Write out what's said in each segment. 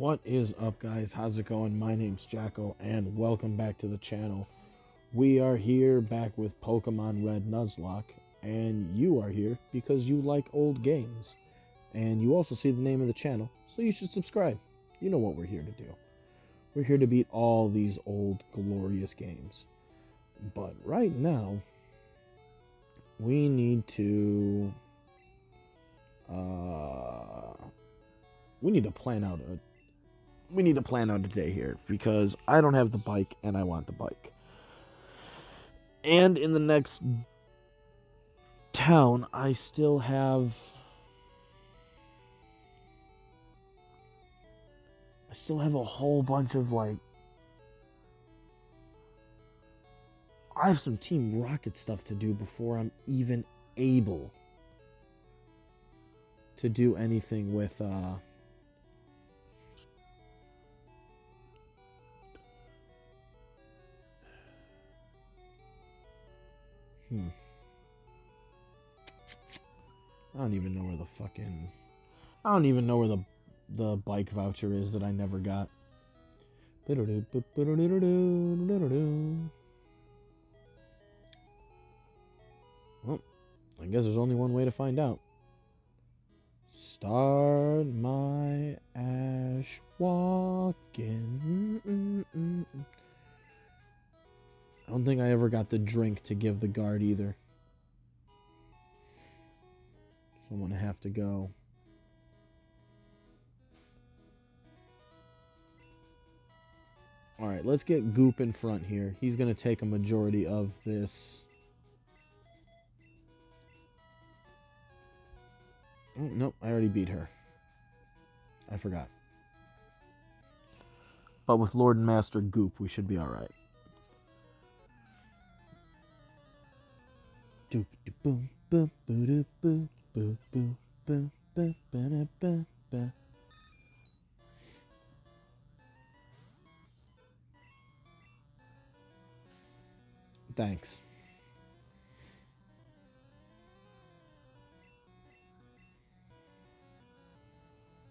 What is up, guys? How's it going? My name's Jacko and welcome back to the channel. We are here back with Pokemon Red Nuzlocke, and you are here because you like old games. And you also see the name of the channel, so you should subscribe. You know what we're here to do. We're here to beat all these old glorious games. But right now, we need to we need to plan out a day here because I don't have the bike and I want the bike. And in the next town, I still have a whole bunch of I have some Team Rocket stuff to do before I'm even able to do anything with I don't even know where the bike voucher is that I never got. Well, I guess there's only one way to find out. Start my ash walking. I don't think I ever got the drink to give the guard either. So I'm gonna have to go. Alright, let's get Goop in front here. He's gonna take a majority of this. Oh, nope, I already beat her. I forgot. But with Lord and Master Goop, we should be alright. Doop boom boom boo boo boo boo boo boo boo boo boo. Thanks.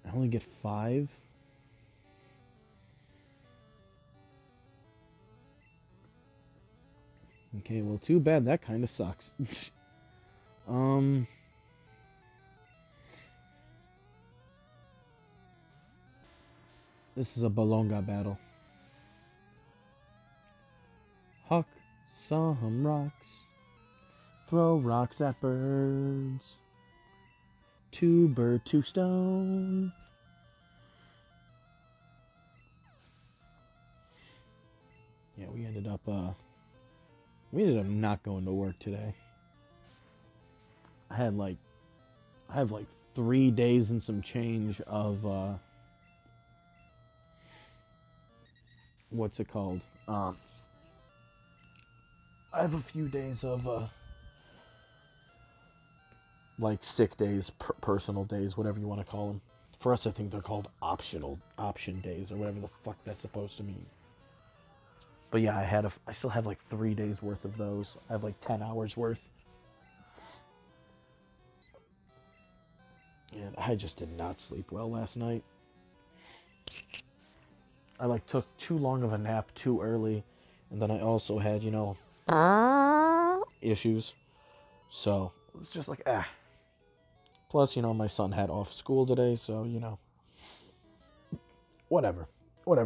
I only get 5. Okay, well, too bad. That kind of sucks. This is a Balonga battle. Huck some rocks. Throw rocks at birds. 2 bird, 2 stone. Yeah, we ended up not going to work today. I have like 3 days and some change of what's it called? I have a few days of like sick days, personal days, whatever you want to call them. For us, I think they're called option days or whatever the fuck that's supposed to mean. But yeah, I still have like 3 days worth of those. I have like 10 hours worth. And I just did not sleep well last night. I took too long of a nap too early, and then I also had, issues. So it's just like Plus, my son had off school today, so whatever,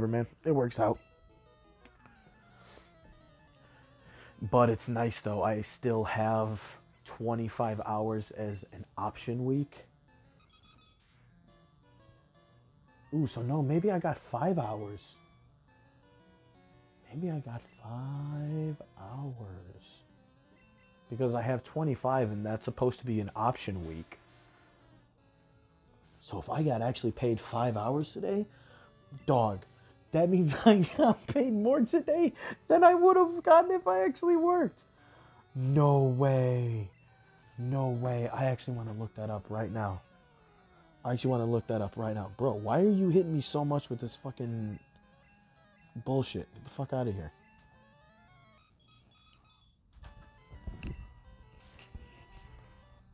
man. It works out. But it's nice though. I still have 25 hours as an option week. Ooh, so no, maybe I got 5 hours. Maybe I got 5 hours. Because I have 25 and that's supposed to be an option week. So if I got actually paid 5 hours today, dog, that means I got paid more today than I would have gotten if I actually worked. No way. No way. I actually want to look that up right now. Bro, why are you hitting me so much with this fucking bullshit? Get the fuck out of here.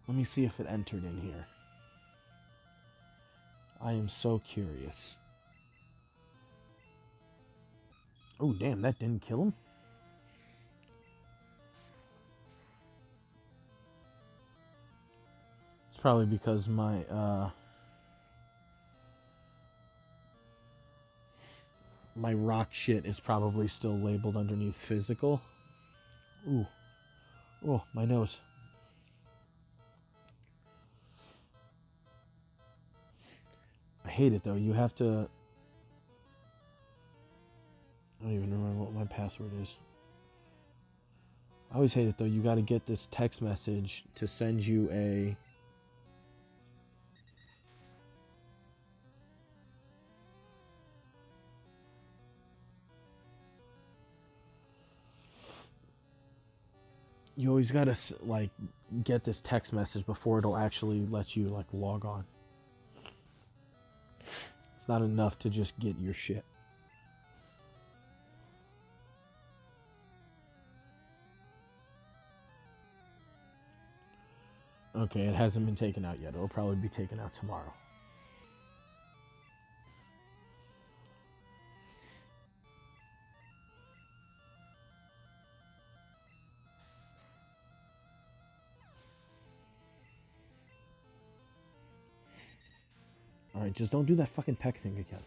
Let me see if it entered in here. I am so curious. Oh, damn, that didn't kill him? It's probably because my rock shit is probably still labeled underneath physical. Ooh. Oh, my nose. I hate it, though. You have to... I don't even remember what my password is. I always hate it, though. You got to get this text message to send you a... You always got to, like, get this text message before it'll actually let you, like, log on. It's not enough to just get your shit. Okay, it hasn't been taken out yet. It'll probably be taken out tomorrow. Alright, just don't do that fucking peck thing again.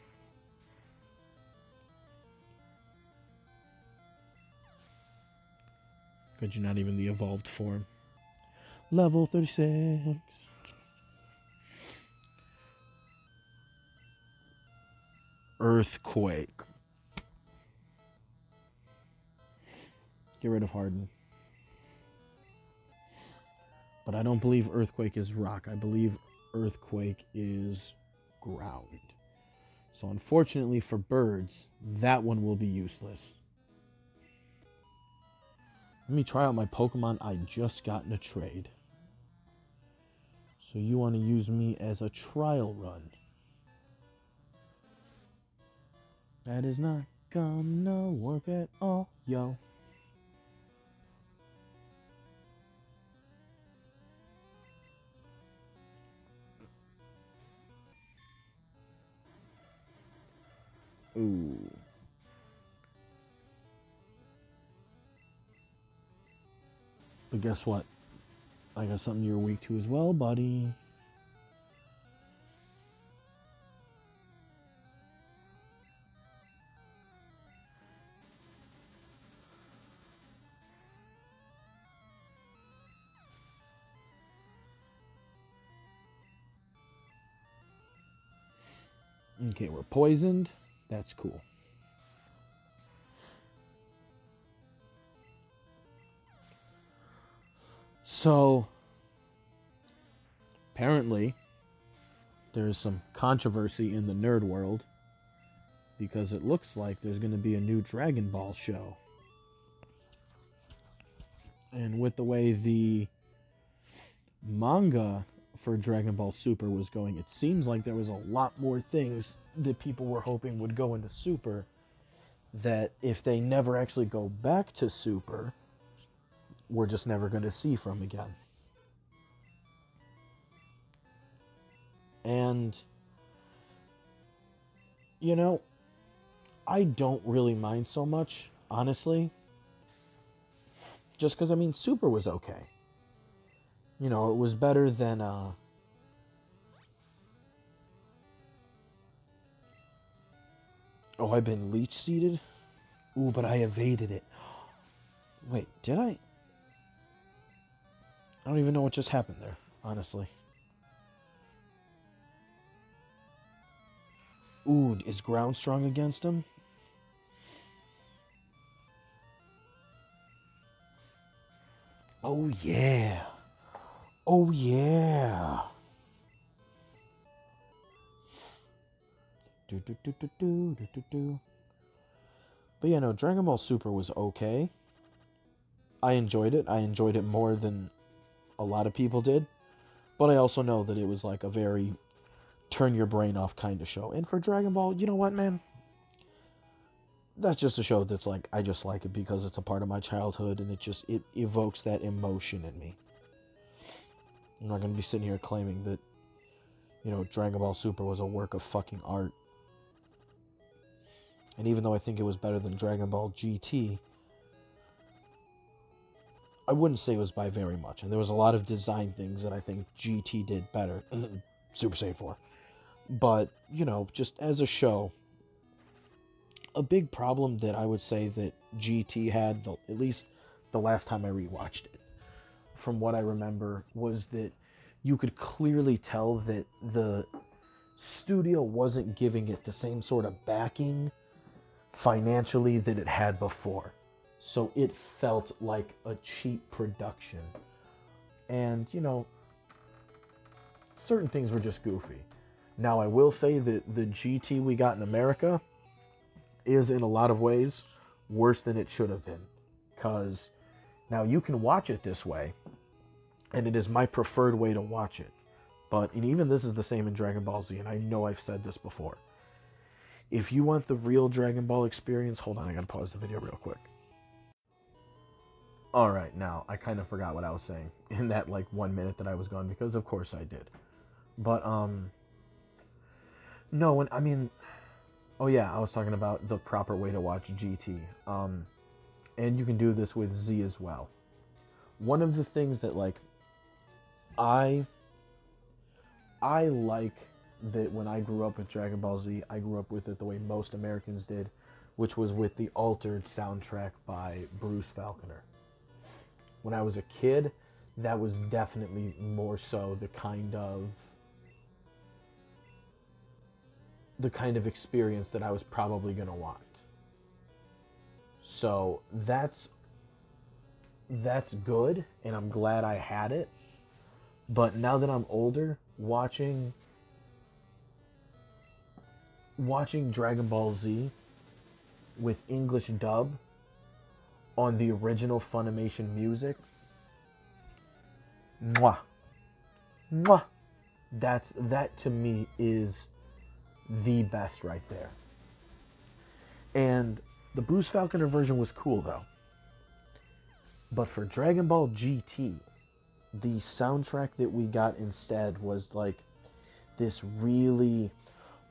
Good, you're not even the evolved form. Level 36. Earthquake. Get rid of Harden. But I don't believe Earthquake is rock. I believe Earthquake is ground. So unfortunately for birds, that one will be useless. Let me try out my Pokemon I just got in a trade. So you want to use me as a trial run. That is not gonna work at all, yo. Ooh. But guess what? I got something you're weak to as well, buddy. Okay, we're poisoned. That's cool. So, apparently, there's some controversy in the nerd world because it looks like there's going to be a new Dragon Ball show. And with the way the manga for Dragon Ball Super was going, it seems like there was a lot more things that people were hoping would go into Super that if they never actually go back to Super, we're just never going to see from again. And, you know, I don't really mind so much, honestly. Just because, I mean, Super was okay. You know, it was better than, Oh, I've been leech seeded? Ooh, but I evaded it. Wait, did I? I don't even know what just happened there, honestly. Ooh, is ground strong against him? Oh, yeah. Oh, yeah. But yeah, no, Dragon Ball Super was okay. I enjoyed it. I enjoyed it more than a lot of people did. But I also know that it was like a very turn your brain off kind of show. And for Dragon Ball, you know what, man? That's just a show that's like, I just like it because it's a part of my childhood and it evokes that emotion in me. I'm not going to be sitting here claiming that, you know, Dragon Ball Super was a work of fucking art. And even though I think it was better than Dragon Ball GT, I wouldn't say it was by very much. And there was a lot of design things that I think GT did better. Super Saiyan 4. But, you know, just as a show, a big problem that I would say that GT had, at least the last time I rewatched it, from what I remember, was that you could clearly tell that the studio wasn't giving it the same sort of backing financially that it had before. So it felt like a cheap production. And, you know, certain things were just goofy. Now, I will say that the GT we got in America is, in a lot of ways, worse than it should have been. Because now you can watch it this way, and it is my preferred way to watch it. But, and even this is the same in Dragon Ball Z, and I know I've said this before. If you want the real Dragon Ball experience, hold on, I gotta pause the video real quick. Alright, now, I kind of forgot what I was saying in that, like, 1 minute that I was gone, because of course I did. But, no, I mean, oh yeah, I was talking about the proper way to watch GT. And you can do this with Z as well. One of the things that, like, I like that when I grew up with Dragon Ball Z, I grew up with it the way most Americans did, which was with the altered soundtrack by Bruce Falconer. When I was a kid, that was definitely more so the kind of experience that I was probably going to want. So that's good, and I'm glad I had it. But now that I'm older, watching Dragon Ball Z with English dub on the original Funimation music, mwah, mwah, that to me is the best right there. And the Bruce Falconer version was cool though. But for Dragon Ball GT, the soundtrack that we got instead was like this really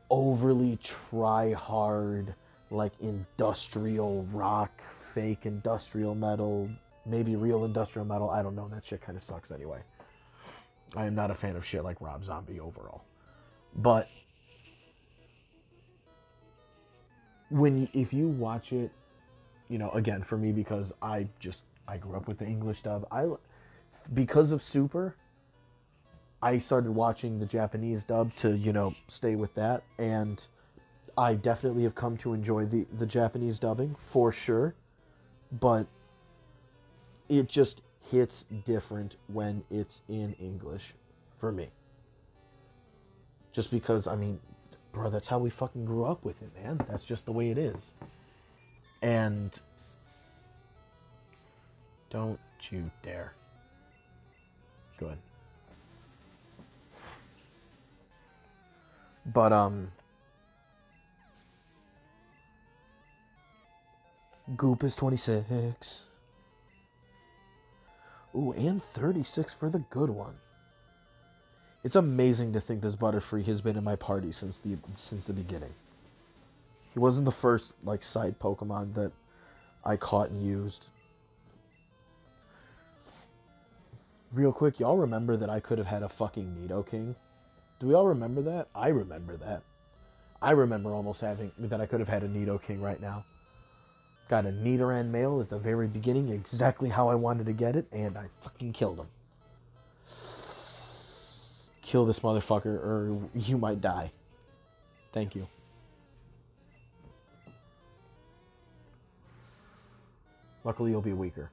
overly try-hard, like industrial rock, fake industrial metal, maybe real industrial metal. I don't know. That shit kind of sucks anyway. I am not a fan of shit like Rob Zombie overall. But if you watch it, you know, again, for me, because I grew up with the English dub, because of Super, I started watching the Japanese dub to, you know, stay with that, and I definitely have come to enjoy the Japanese dubbing, for sure, but it just hits different when it's in English, for me. Just because, I mean, bro, that's how we fucking grew up with it, man. That's just the way it is. And don't you dare. Good. But, Goop is 26. Ooh, and 36 for the good one. It's amazing to think this Butterfree has been in my party since the beginning. He wasn't the first, like, side Pokemon that I caught and used. Real quick, y'all remember that I could have had a fucking Nidoking? Do we all remember that? I remember that. I remember almost having that I could have had a Nidoking right now. Got a Nidoran male at the very beginning, exactly how I wanted to get it, and I fucking killed him. Kill this motherfucker, or you might die. Thank you. Luckily, you'll be weaker.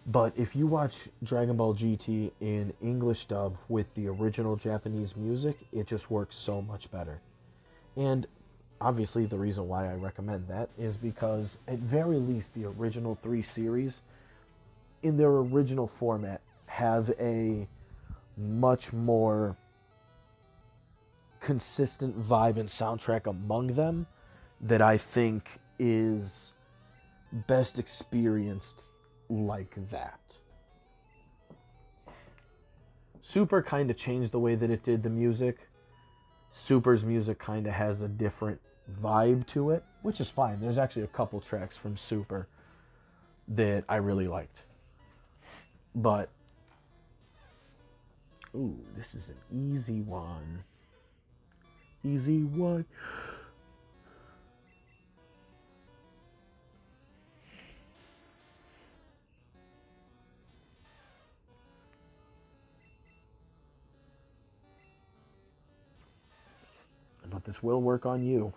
But if you watch Dragon Ball GT in English dub with the original Japanese music, it just works so much better. And obviously the reason why I recommend that is because at very least the original 3 series in their original format have a much more consistent vibe and soundtrack among them that I think is best experienced like that. Super kind of changed the way that it did the music. Super's music kind of has a different vibe to it, which is fine. There's actually a couple tracks from Super that I really liked. But, ooh, this is an easy one. Easy one. But this will work on you.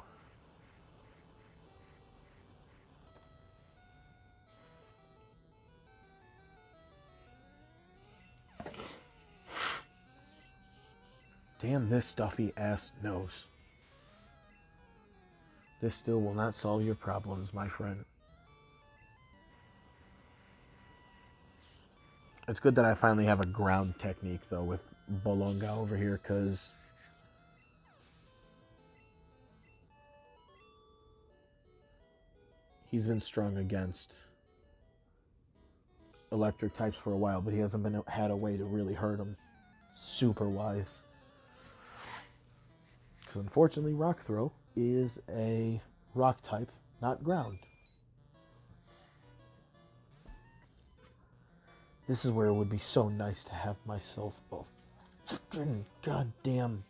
Damn this stuffy ass nose. This still will not solve your problems, my friend. It's good that I finally have a ground technique, though, with Bolonga over here, because he's been strung against electric types for a while, but he hasn't had a way to really hurt him super wise. Because unfortunately, Rock Throw is a rock type, not ground. This is where it would be so nice to have myself a goddamn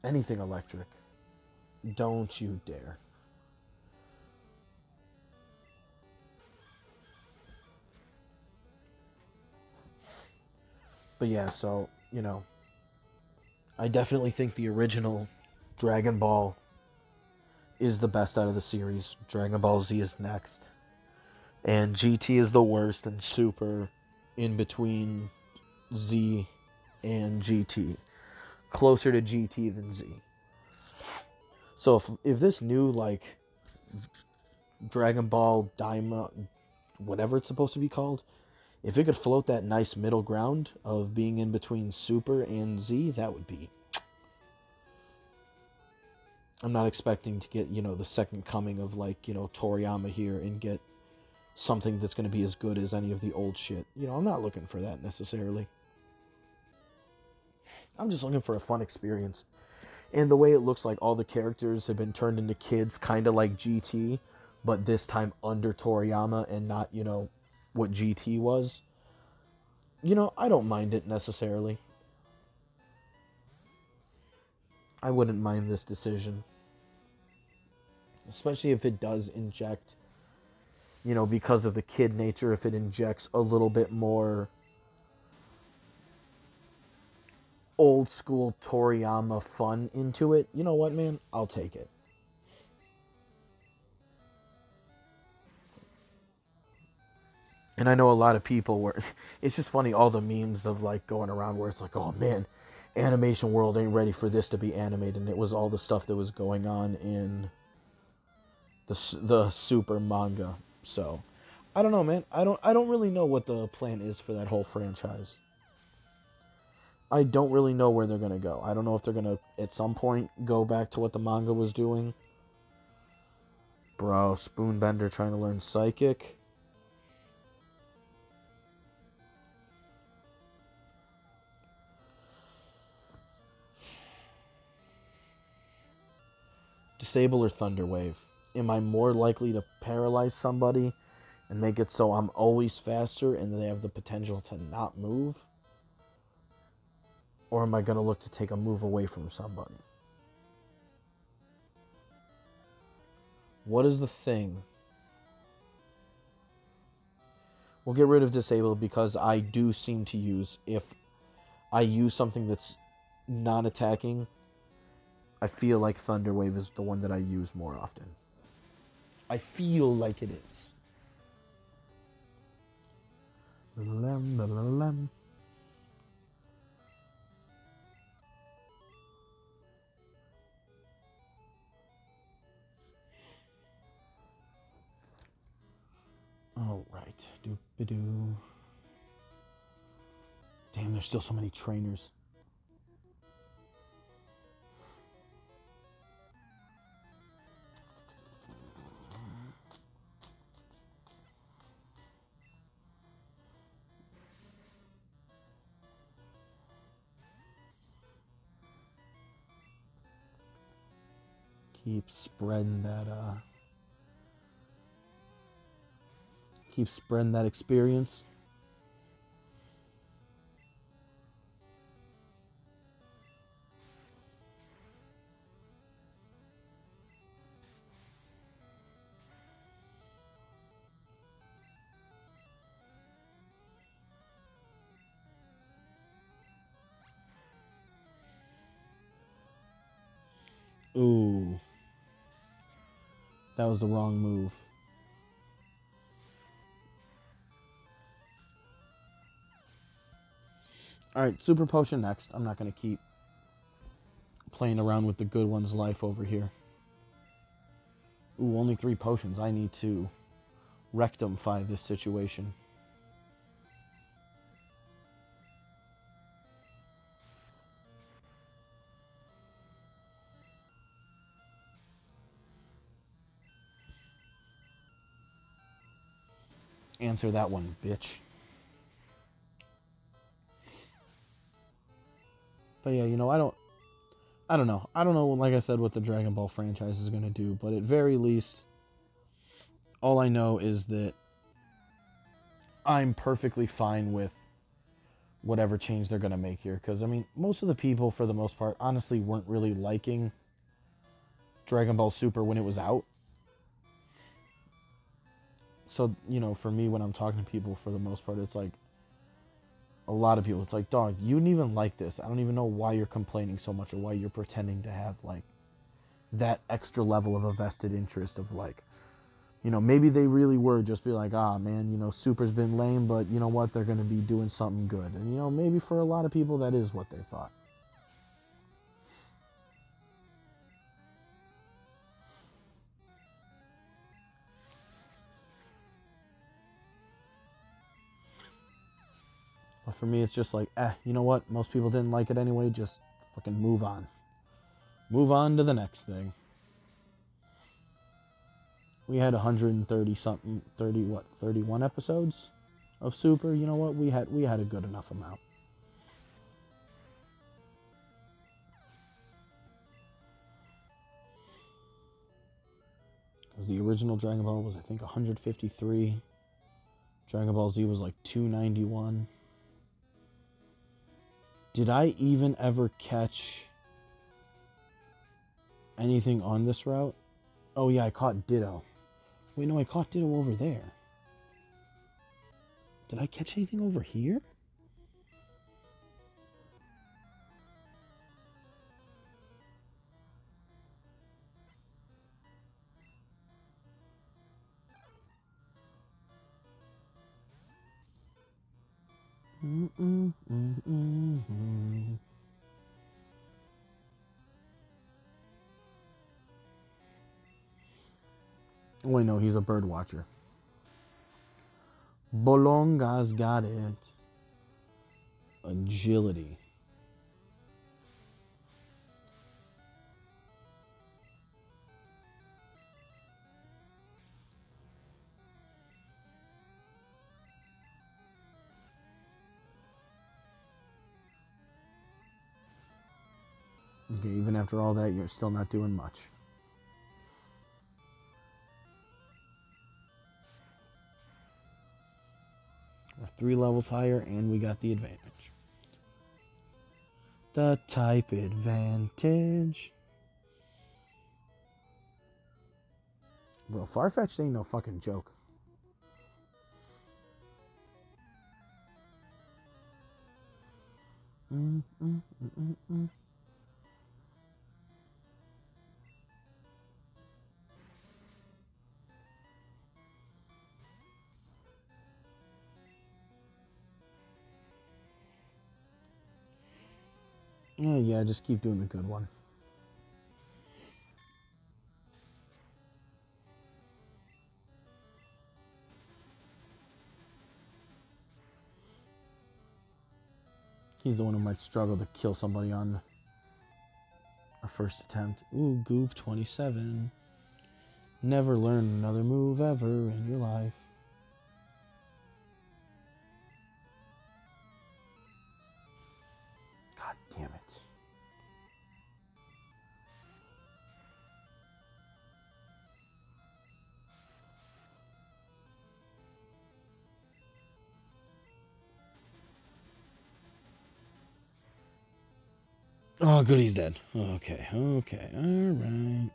anything electric. Don't you dare. But yeah, so, you know, I definitely think the original Dragon Ball is the best out of the series. Dragon Ball Z is next. And GT is the worst, and Super in between Z and GT. Closer to GT than Z. So if this new, like, Dragon Ball Daima, whatever it's supposed to be called, if it could float that nice middle ground of being in between Super and Z, that would be... I'm not expecting to get, you know, the second coming of, like, you know, Toriyama here and get something that's going to be as good as any of the old shit. You know, I'm not looking for that necessarily. I'm just looking for a fun experience. And the way it looks like all the characters have been turned into kids, kind of like GT, but this time under Toriyama and not, you know, what GT was. You know, I don't mind it necessarily. I wouldn't mind this decision. Especially if it does inject, you know, because of the kid nature, if it injects a little bit more old school Toriyama fun into it. You know what, man? I'll take it. And I know a lot of people were... It's just funny, all the memes of, like, going around where it's like, oh, man, animation world ain't ready for this to be animated. And it was all the stuff that was going on in the Super manga. So, I don't know, man. I don't really know what the plan is for that whole franchise. I don't really know where they're going to go. I don't know if they're going to, at some point, go back to what the manga was doing. Bro, Spoonbender trying to learn Psychic. Disable or Thunder Wave? Am I more likely to paralyze somebody and make it so I'm always faster and they have the potential to not move? Or am I going to look to take a move away from somebody? What is the thing? We'll get rid of Disable because I do seem to use, if I use something that's non-attacking, I feel like Thunder Wave is the one that I use more often. I feel like it is. All right. Doop-a-doo. Damn, there's still so many trainers. keep spreading that experience. Ooh. That was the wrong move. Alright, Super Potion next. I'm not going to keep playing around with the good one's life over here. Ooh, only 3 potions. I need to rectify this situation. Answer that one, bitch. But yeah, you know, I don't know. I don't know, like I said, what the Dragon Ball franchise is going to do, but at very least, all I know is that I'm perfectly fine with whatever change they're going to make here. Because, I mean, most of the people, for the most part, honestly weren't really liking Dragon Ball Super when it was out. So, you know, for me, when I'm talking to people, for the most part, it's like, a lot of people, it's like, dog, you didn't even like this. I don't even know why you're complaining so much or why you're pretending to have, like, that extra level of a vested interest of, like, you know, maybe they really were just be like, ah, man, you know, Super's been lame, but you know what? They're going to be doing something good. And, you know, maybe for a lot of people, that is what they thought. But for me, it's just like, you know what? Most people didn't like it anyway. Just fucking move on. Move on to the next thing. We had 130 something, 31 episodes of Super. You know what? We had a good enough amount. Because the original Dragon Ball was, I think, 153. Dragon Ball Z was like 291. Did I even ever catch anything on this route? Oh yeah, I caught Ditto. Wait, no, I caught Ditto over there. Did I catch anything over here? Wait, no, he's a bird watcher. Bolonga's got it. Agility. Okay, even after all that, you're still not doing much. We're 3 levels higher, and we got the advantage. The type advantage. Bro, Farfetch'd ain't no fucking joke. Yeah, just keep doing the good one. He's the one who might struggle to kill somebody on a first attempt. Ooh, Goop 27. Never learn another move ever in your life. God damn it. Oh, good, he's dead. Okay, okay, alright.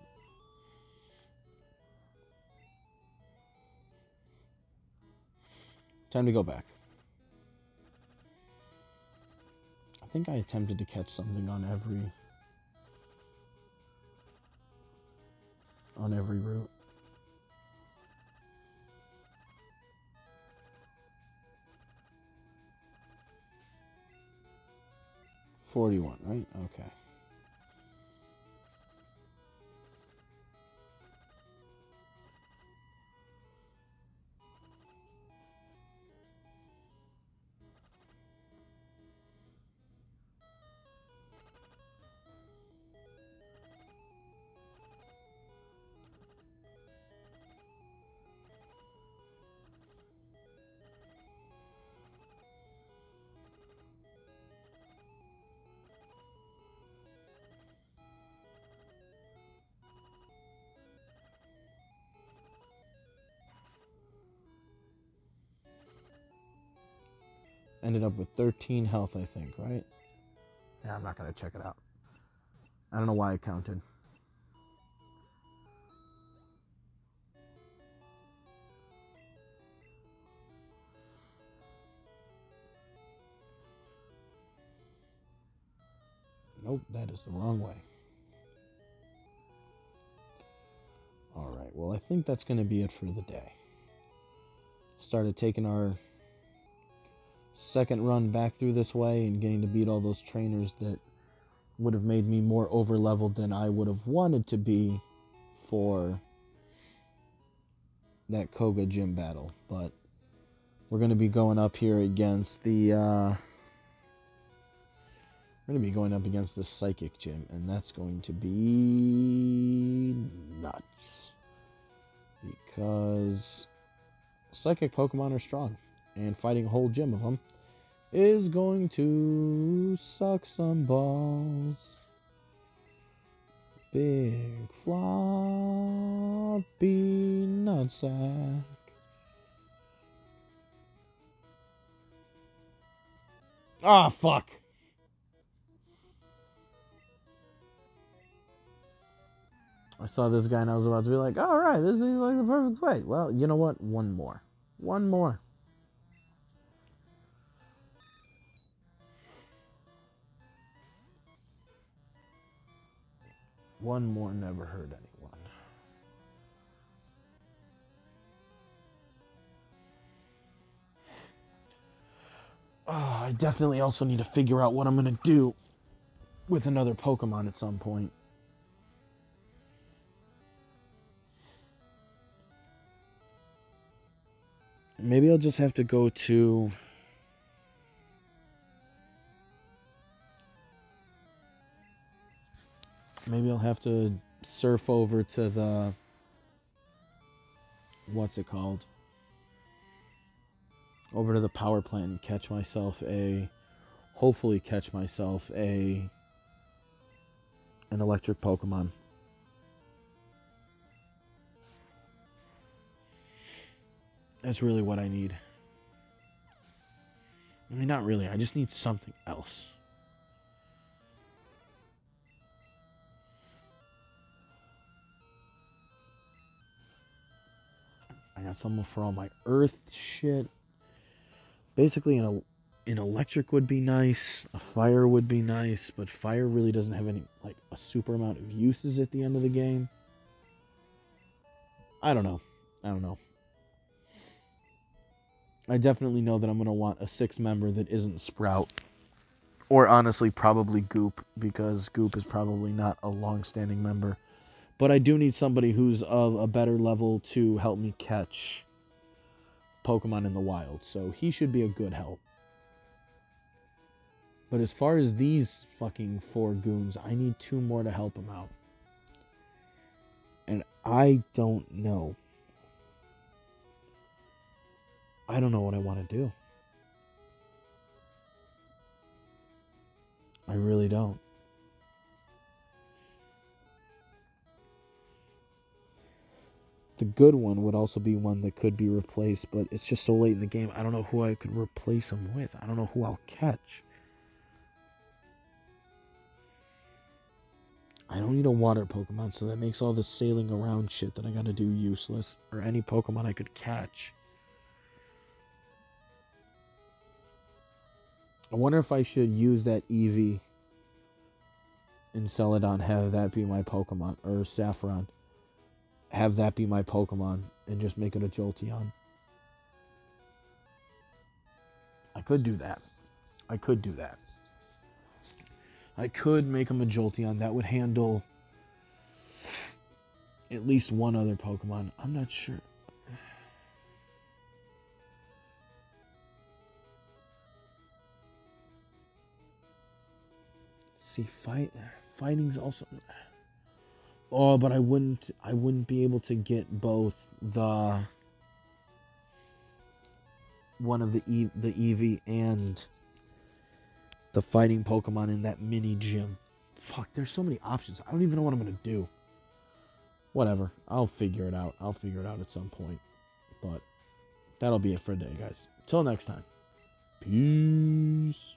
Time to go back. I think I attempted to catch something on every route. $41, right? Okay. Ended up with 13 health, I think, right? Yeah, I'm not going to check it out. I don't know why I counted. Nope, that is the wrong way. Alright, well, I think that's going to be it for the day. Started taking our second run back through this way and getting to beat all those trainers that would have made me more over-leveled than I would have wanted to be for that Koga gym battle. But we're going to be going up here against the we're going to be going up against the Psychic Gym, and that's going to be nuts. Because Psychic Pokemon are strong, and fighting a whole gym of them is going to suck some balls. Big floppy nutsack. Ah, fuck. I saw this guy and I was about to be like, all right, this is like the perfect fight. Well, you know what? One more. One more. One more never hurt anyone. I definitely also need to figure out what I'm going to do with another Pokemon at some point. Maybe I'll just have to go to... Maybe I'll have to surf over to the... What's it called? Over to the power plant and catch myself a... Hopefully catch myself an electric Pokemon. That's really what I need. I mean, not really. I just need something else. I got someone for all my earth shit. Basically, an electric would be nice. A fire would be nice. But fire really doesn't have any, like, a super amount of uses at the end of the game. I don't know. I definitely know that I'm going to want a 6-member that isn't Sprout. Or honestly, probably Goop, because Goop is probably not a long-standing member. But I do need somebody who's of a better level to help me catch Pokemon in the wild. So he should be a good help. But as far as these fucking 4 goons, I need 2 more to help them out. And I don't know. I don't know what I want to do. I really don't. The good one would also be one that could be replaced, but it's just so late in the game. I don't know who I could replace him with. I don't know who I'll catch. I don't need a water Pokemon, so that makes all the sailing around shit that I gotta do useless. Or any Pokemon I could catch. I wonder if I should use that Eevee and Celadon, have that be my Pokemon. Or Saffron. Have that be my Pokemon and just make it a Jolteon. I could do that. I could do that. I could make him a Jolteon. That would handle at least one other Pokemon. I'm not sure. See, fighting's also... Oh, but I wouldn't be able to get both the one of the Eevee and the fighting Pokemon in that mini gym. Fuck, there's so many options. I don't even know what I'm gonna do. Whatever, I'll figure it out. I'll figure it out at some point. But that'll be it for today, guys. Till next time. Peace.